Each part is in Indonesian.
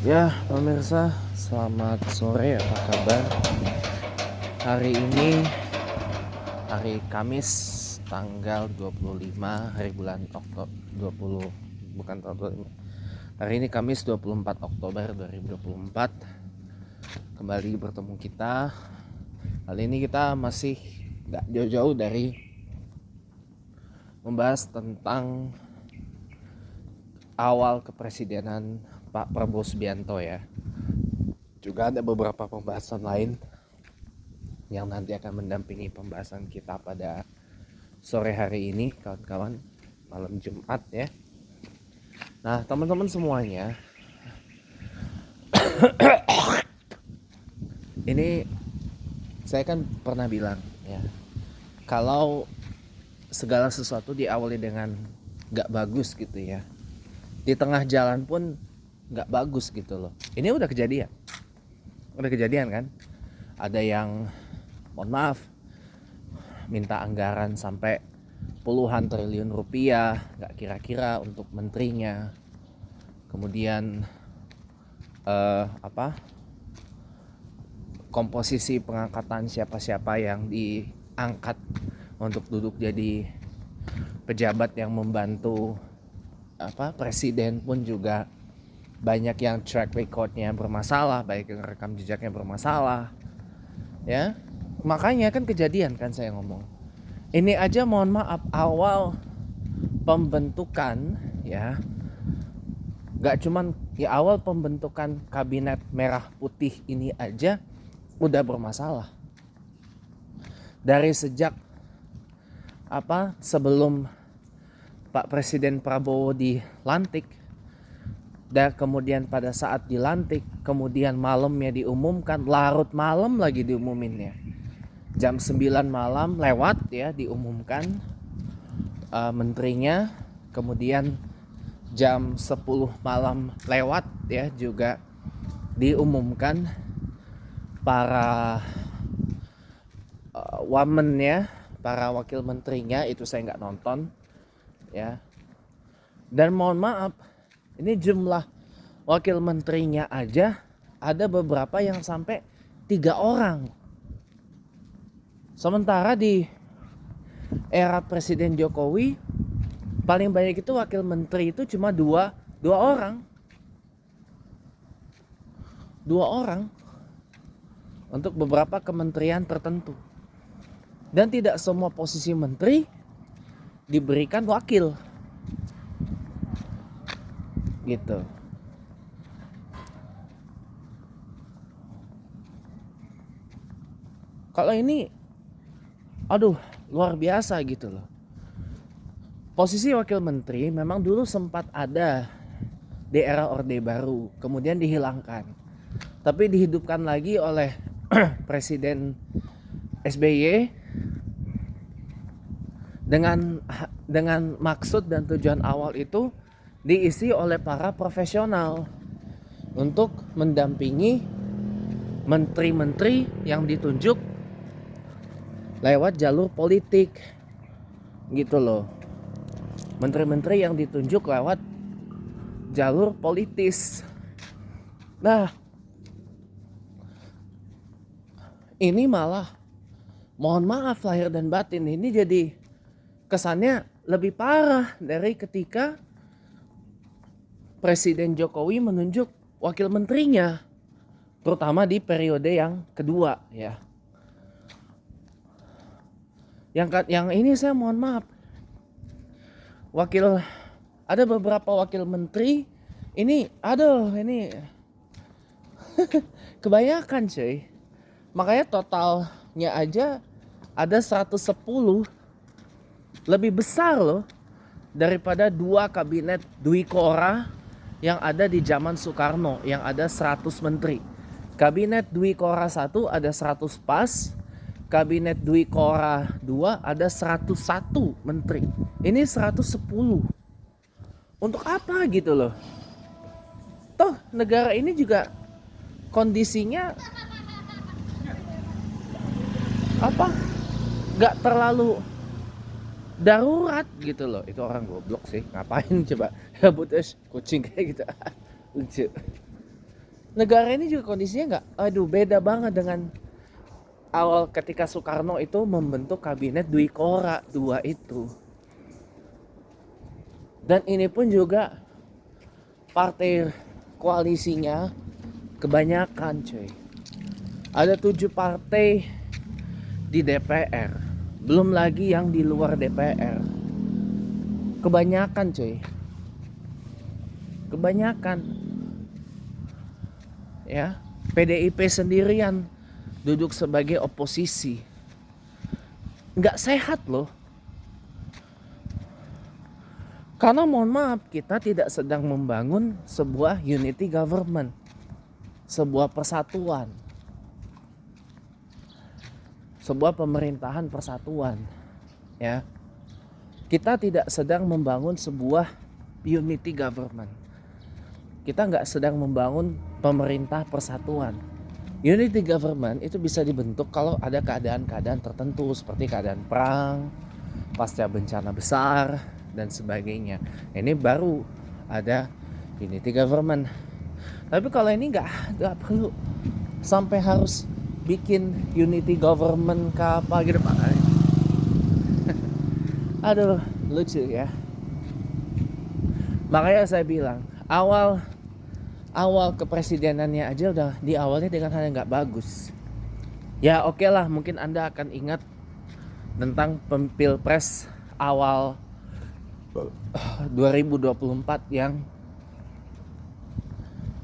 Ya, pemirsa, selamat sore. Apa kabar? Hari ini hari Kamis tanggal 25 hari bulan Oktober 20 bukan tahun 25. Hari ini Kamis 24 Oktober 2024. Kembali bertemu kita. Kali ini kita masih gak jauh-jauh dari membahas tentang awal kepresidenan Pak Prabowo Subianto ya. Juga ada beberapa pembahasan lain yang nanti akan mendampingi pembahasan kita pada sore hari ini, kawan-kawan, malam Jumat ya. Nah, teman-teman semuanya, ini saya kan pernah bilang ya, kalau segala sesuatu diawali dengan gak bagus gitu ya, di tengah jalan pun gak bagus gitu loh. Ini udah kejadian kan. Ada yang mohon maaf minta anggaran sampai puluhan triliun rupiah gak kira-kira untuk menterinya. Kemudian komposisi pengangkatan siapa-siapa yang diangkat untuk duduk jadi pejabat yang membantu presiden pun juga banyak yang track recordnya bermasalah, baik yang rekam jejaknya bermasalah ya. Makanya kan kejadian kan saya ngomong ini aja, mohon maaf, awal pembentukan ya, gak cuman ya, awal pembentukan kabinet merah putih ini aja udah bermasalah. Dari sejak sebelum Pak Presiden Prabowo dilantik, dan kemudian pada saat dilantik, kemudian malamnya diumumkan, larut malam lagi diumuminnya, jam 9 malam lewat ya diumumkan menterinya. Kemudian jam 10 malam lewat ya juga diumumkan para wamennya, para wakil menterinya. Itu saya nggak nonton ya. Dan mohon maaf, ini jumlah wakil menterinya aja ada beberapa yang sampai 3 orang. Sementara di era Presiden Jokowi paling banyak itu wakil menteri itu cuma dua orang. 2 orang untuk beberapa kementerian tertentu. Dan tidak semua posisi menteri diberikan wakil gitu. Kalau ini luar biasa gitu loh. Posisi wakil menteri memang dulu sempat ada di era Orde Baru, kemudian dihilangkan, tapi dihidupkan lagi oleh Presiden SBY dengan maksud dan tujuan awal itu diisi oleh para profesional untuk mendampingi menteri-menteri yang ditunjuk lewat jalur politik gitu loh. Menteri-menteri yang ditunjuk lewat jalur politis. Nah, ini malah mohon maaf lahir dan batin, ini jadi kesannya lebih parah dari ketika Presiden Jokowi menunjuk wakil menterinya, terutama di periode yang kedua ya. Yang ini saya mohon maaf, ada beberapa wakil menteri ini kebanyakan cuy. Makanya totalnya aja ada 110, lebih besar loh daripada 2 kabinet Dwi Kora yang ada di zaman Soekarno yang ada 100 menteri. Kabinet Dwi Kora 1 ada 100 pas, kabinet Dwi Kora 2 ada 101 menteri. Ini 110. Untuk apa gitu loh? Toh negara ini juga kondisinya gak terlalu darurat gitu loh. Itu orang goblok sih, ngapain coba rebut kucing kayak gitu. Lucu. negara ini juga kondisinya beda banget dengan awal ketika Soekarno itu membentuk kabinet Dwi Kora dua itu. Dan ini pun juga partai koalisinya kebanyakan cuy. Ada 7 partai di DPR, belum lagi yang di luar DPR. Kebanyakan cuy. Kebanyakan. Ya, PDIP sendirian duduk sebagai oposisi. Nggak sehat loh. Karena mohon maaf, kita tidak sedang membangun sebuah unity government, sebuah persatuan, sebuah pemerintahan persatuan. Ya, kita tidak sedang membangun sebuah unity government. Kita nggak sedang membangun pemerintah persatuan. Unity government itu bisa dibentuk kalau ada keadaan-keadaan tertentu seperti keadaan perang, pasca bencana besar dan sebagainya. Ini baru ada unity government. Tapi kalau ini nggak perlu sampai harus bikin unity government ke apa gitu Pak. Aduh, lucu ya. Makanya saya bilang awal kepresidenannya aja udah di awalnya dengan hal yang nggak bagus. Ya oke lah, mungkin Anda akan ingat tentang pilpres awal 2024 yang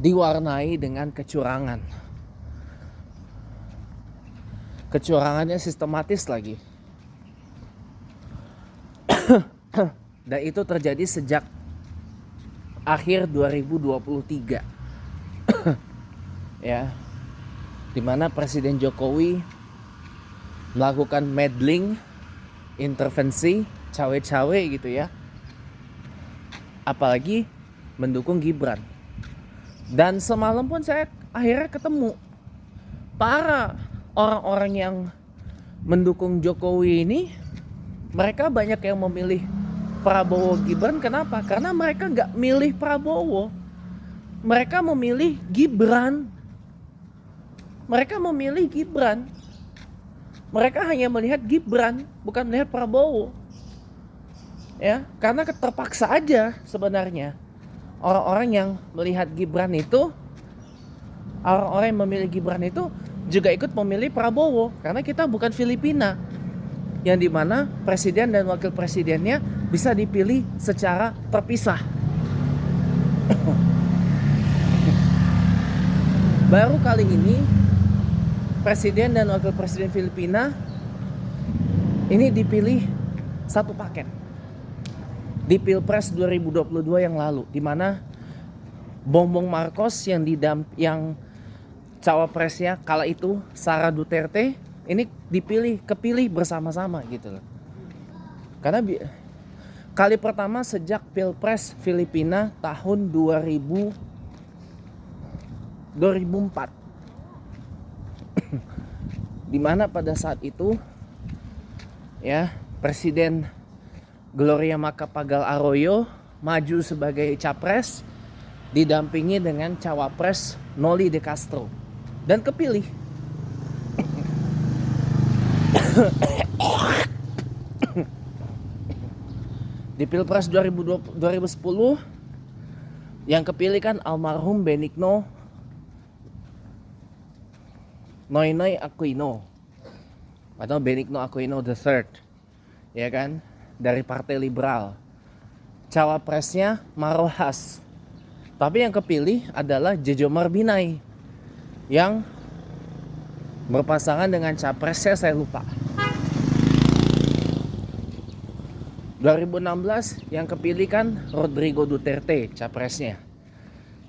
diwarnai dengan kecurangan. Kecurangannya sistematis lagi. Dan itu terjadi sejak akhir 2023. Ya, dimana Presiden Jokowi melakukan meddling, intervensi, cawe-cawe gitu ya, apalagi mendukung Gibran. Dan semalam pun saya akhirnya ketemu para orang-orang yang mendukung Jokowi ini, mereka banyak yang memilih Prabowo Gibran. Kenapa? Karena mereka nggak milih Prabowo, mereka memilih Gibran. Mereka memilih Gibran. Mereka hanya melihat Gibran, bukan melihat Prabowo. Ya, karena terpaksa aja sebenarnya. Orang-orang yang melihat Gibran itu, orang-orang yang memilih Gibran itu juga ikut memilih Prabowo. Karena kita bukan Filipina, yang dimana presiden dan wakil presidennya bisa dipilih secara terpisah. Baru kali ini presiden dan wakil presiden Filipina ini dipilih satu paket di Pilpres 2022 yang lalu, di mana Bongbong Marcos yang cawapresnya kala itu Sara Duterte ini kepilih bersama-sama gitu loh. Karena kali pertama sejak Pilpres Filipina tahun 2004. Dimana pada saat itu ya Presiden Gloria Macapagal Arroyo maju sebagai capres didampingi dengan cawapres Noli de Castro dan kepilih. Di Pilpres 2010 yang kepilih kan almarhum Benigno Noynoy Aquino atau Benigno Aquino III, ya kan, dari Partai Liberal. Cawapresnya Marohas. Tapi yang kepilih adalah Jejomar Binay yang berpasangan dengan capresnya saya lupa. 2016 yang kepilih kan Rodrigo Duterte capresnya.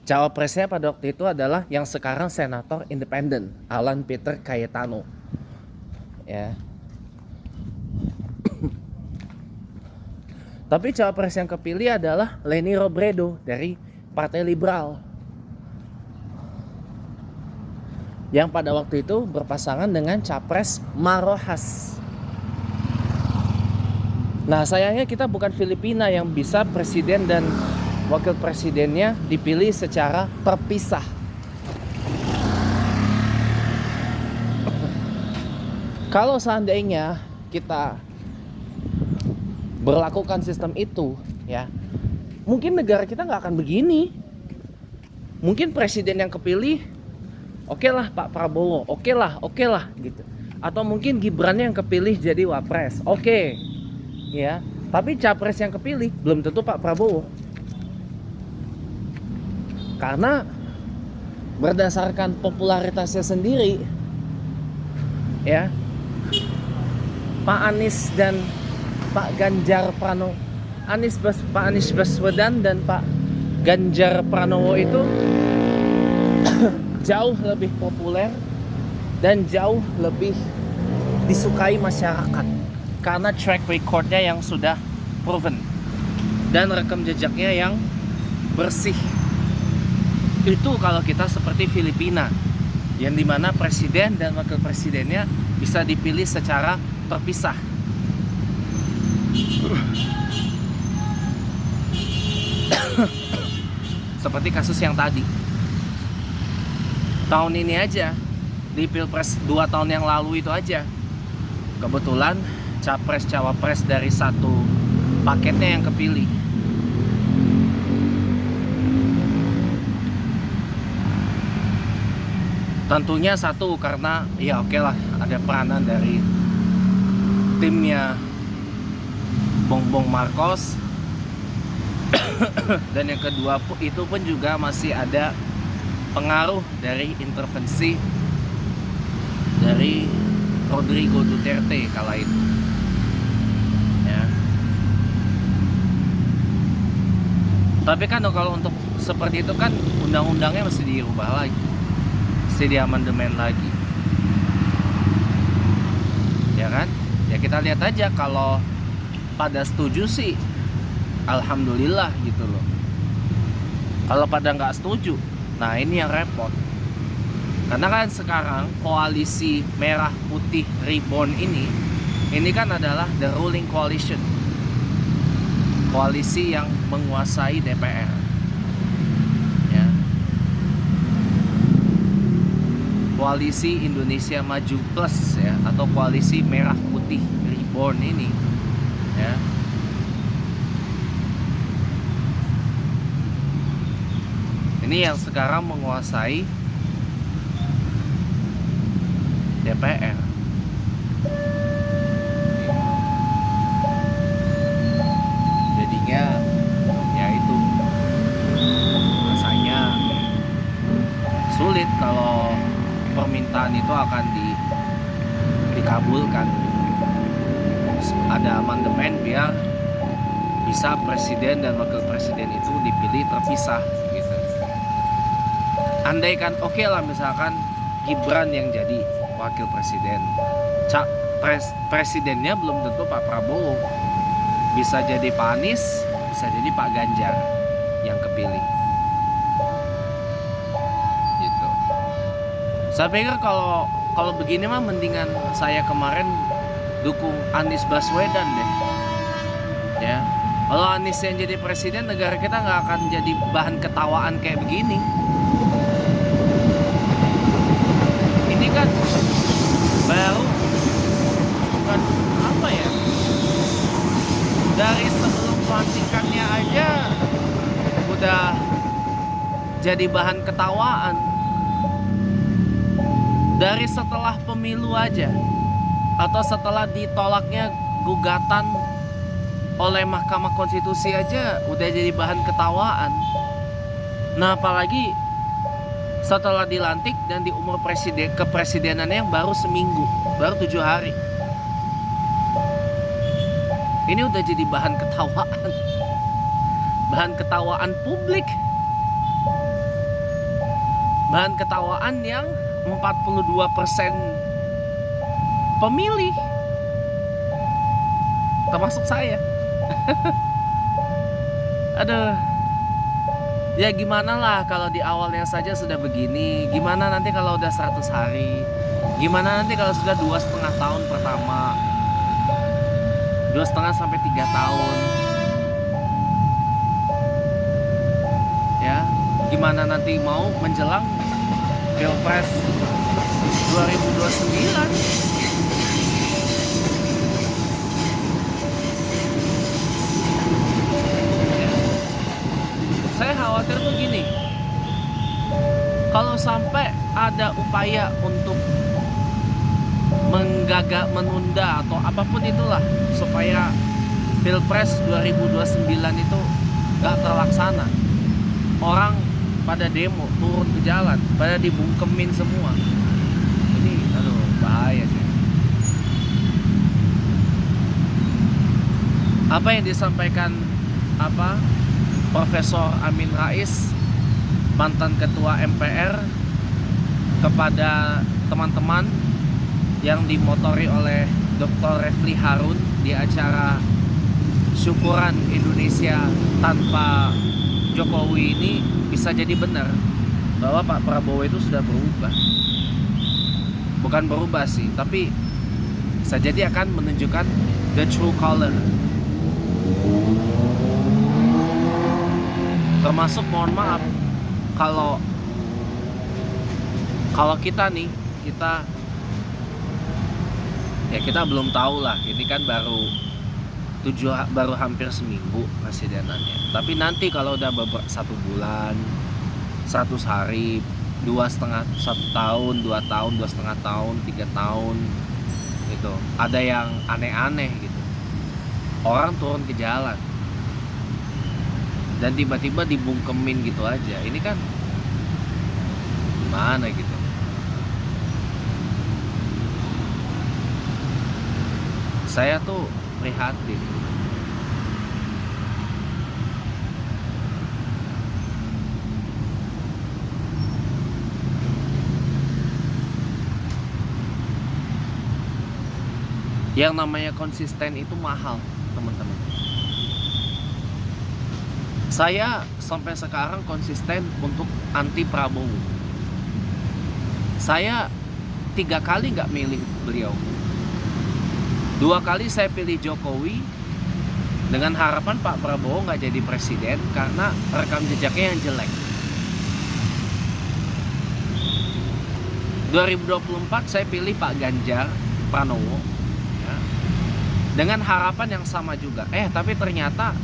Cawapresnya pada waktu itu adalah yang sekarang senator independen Alan Peter Cayetano. Ya. Tapi cawapres yang kepilih adalah Leni Robredo dari Partai Liberal, yang pada waktu itu berpasangan dengan capres Marohas. Nah sayangnya kita bukan Filipina yang bisa presiden dan wakil presidennya dipilih secara terpisah. Kalau seandainya kita berlakukan sistem itu, ya, mungkin negara kita nggak akan begini. Mungkin presiden yang kepilih, oke lah Pak Prabowo, oke lah gitu. Atau mungkin Gibran yang kepilih jadi wapres, oke, ya. Tapi capres yang kepilih belum tentu Pak Prabowo. Karena berdasarkan popularitasnya sendiri, ya, Pak Anies dan Pak Ganjar Pranowo, Pak Anies Baswedan dan Pak Ganjar Pranowo itu jauh lebih populer dan jauh lebih disukai masyarakat karena track recordnya yang sudah proven dan rekam jejaknya yang bersih. Itu kalau kita seperti Filipina, yang dimana presiden dan wakil presidennya bisa dipilih secara terpisah. Seperti kasus yang tadi. Tahun ini aja, di Pilpres 2 tahun yang lalu itu aja, kebetulan capres cawapres dari satu paketnya yang kepilih. Tentunya satu karena ya oke lah, ada peranan dari timnya Bongbong Marcos. Dan yang kedua itu pun juga masih ada pengaruh dari intervensi dari Rodrigo Duterte kala itu, ya. Tapi kan kalau untuk seperti itu kan undang-undangnya mesti dirubah lagi, mesti diamandemen lagi, ya kan? Ya kita lihat aja, kalau pada setuju sih alhamdulillah gitu loh. Kalau pada nggak setuju, nah ini yang repot. Karena kan sekarang koalisi merah putih reborn ini kan adalah the ruling coalition, koalisi yang menguasai DPR, ya. Koalisi Indonesia Maju Plus, ya, atau koalisi merah putih reborn ini, ya. Ini yang sekarang menguasai DPR. Jadinya ya itu, rasanya sulit kalau permintaan itu akan dikabulkan. Ada amandemen biar bisa presiden dan wakil presiden itu dipilih terpisah gitu. Andaikan oke lah misalkan Gibran yang jadi wakil presiden, presidennya belum tentu Pak Prabowo, bisa jadi Pak Anies, bisa jadi Pak Ganjar yang kepilih gitu. Saya pikir kalau begini mah mendingan saya kemarin dukung Anies Baswedan deh, ya. Kalau Anies yang jadi presiden, negara kita nggak akan jadi bahan ketawaan kayak begini. Ini kan baru, bukan apa ya, dari sebelum pelantikannya aja udah jadi bahan ketawaan. Dari setelah pemilu aja, atau setelah ditolaknya gugatan oleh Mahkamah Konstitusi aja udah jadi bahan ketawaan. Nah apalagi setelah dilantik dan di umur kepresidenannya yang baru seminggu, baru 7 hari, ini udah jadi bahan ketawaan, bahan ketawaan publik, bahan ketawaan yang 42% pemilih, termasuk saya. Aduh, ya gimana lah kalau di awalnya saja sudah begini, gimana nanti kalau udah 100 hari, gimana nanti kalau sudah 2,5 tahun pertama, 2,5 sampai 3 tahun, ya gimana nanti mau menjelang Pilpres 2029. Kalau sampai ada upaya untuk menunda atau apapun itulah supaya Pilpres 2029 itu gak terlaksana, orang pada demo, turun ke jalan, pada dibungkemin semua, ini aduh bahaya sih. Apa yang disampaikan Profesor Amin Rais, mantan ketua MPR, kepada teman-teman yang dimotori oleh Dr. Refli Harun di acara syukuran Indonesia tanpa Jokowi ini bisa jadi benar bahwa Pak Prabowo itu sudah berubah. Bukan berubah sih, tapi bisa jadi akan menunjukkan the true color. Termasuk mohon maaf kalau kita belum tahu lah, ini kan baru hampir seminggu presidenannya. Tapi nanti kalau udah 1 bulan, 100 hari, 1 tahun, 2 tahun, 2,5 tahun, 3 tahun gitu, ada yang aneh-aneh gitu, orang turun ke jalan dan tiba-tiba dibungkemin gitu aja, ini kan gimana gitu. Saya tuh prihatin. Yang namanya konsisten itu mahal, teman-teman. Saya sampai sekarang konsisten untuk anti Prabowo. Saya 3 kali nggak milih beliau. 2 kali saya pilih Jokowi dengan harapan Pak Prabowo nggak jadi presiden karena rekam jejaknya yang jelek. 2024 saya pilih Pak Ganjar Pranowo ya, dengan harapan yang sama juga. Tapi ternyata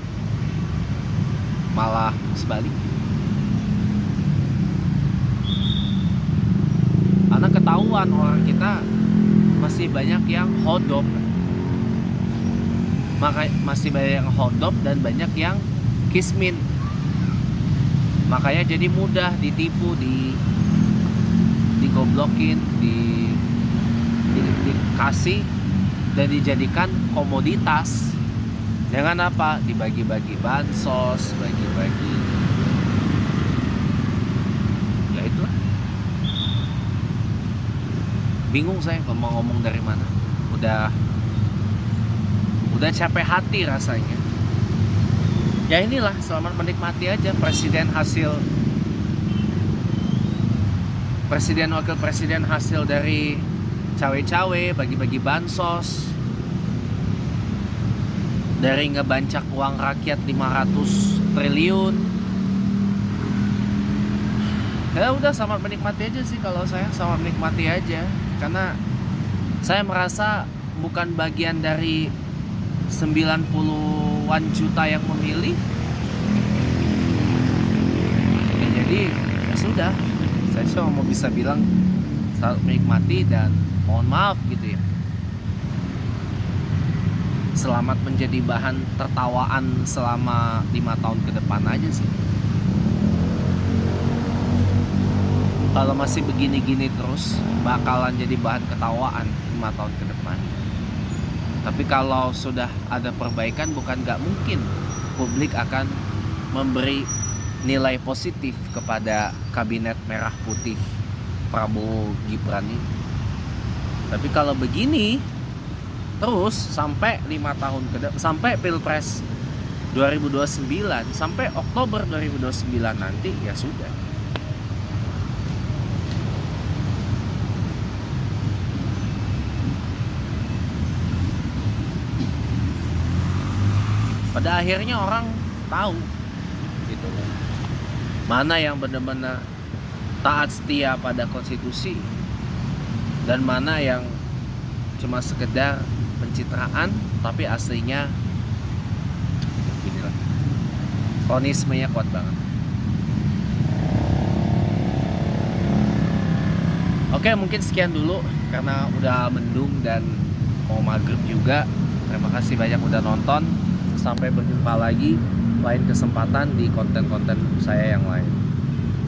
malah sebalik. Karena ketahuan orang kita masih banyak yang hodop. Masih banyak yang hodop dan banyak yang kismin. Makanya jadi mudah ditipu, digoblokin, dikasih dan dijadikan komoditas. Dengan apa? Dibagi-bagi bansos, bagi-bagi. Ya itulah. Bingung saya mau ngomong dari mana. Udah capek hati rasanya. Ya inilah, selamat menikmati aja presiden wakil presiden hasil dari cawe-cawe, bagi-bagi bansos, dari ngebancak uang rakyat 500 triliun. Ya udah, selamat menikmati aja sih kalau saya, selamat menikmati aja. Karena saya merasa bukan bagian dari 90-an juta yang memilih. Ya, jadi ya sudah, saya cuma mau bisa bilang selamat menikmati dan mohon maaf gitu ya. Selamat menjadi bahan tertawaan selama 5 tahun ke depan aja sih. Kalau masih begini-gini terus bakalan jadi bahan ketawaan 5 tahun ke depan. Tapi kalau sudah ada perbaikan, bukan gak mungkin publik akan memberi nilai positif kepada kabinet merah putih Prabowo Gibran ini. Tapi kalau begini terus sampai 5 tahun sampai Pilpres 2029, sampai Oktober 2029 nanti, ya sudah. Pada akhirnya orang tahu gitu, mana yang benar-benar taat setia pada konstitusi dan mana yang cuma sekedar pencitraan tapi aslinya inilah, kronismenya kuat banget. Oke, mungkin sekian dulu karena udah mendung dan mau maghrib juga. Terima kasih banyak udah nonton. Sampai berjumpa lagi lain kesempatan di konten-konten saya yang lain.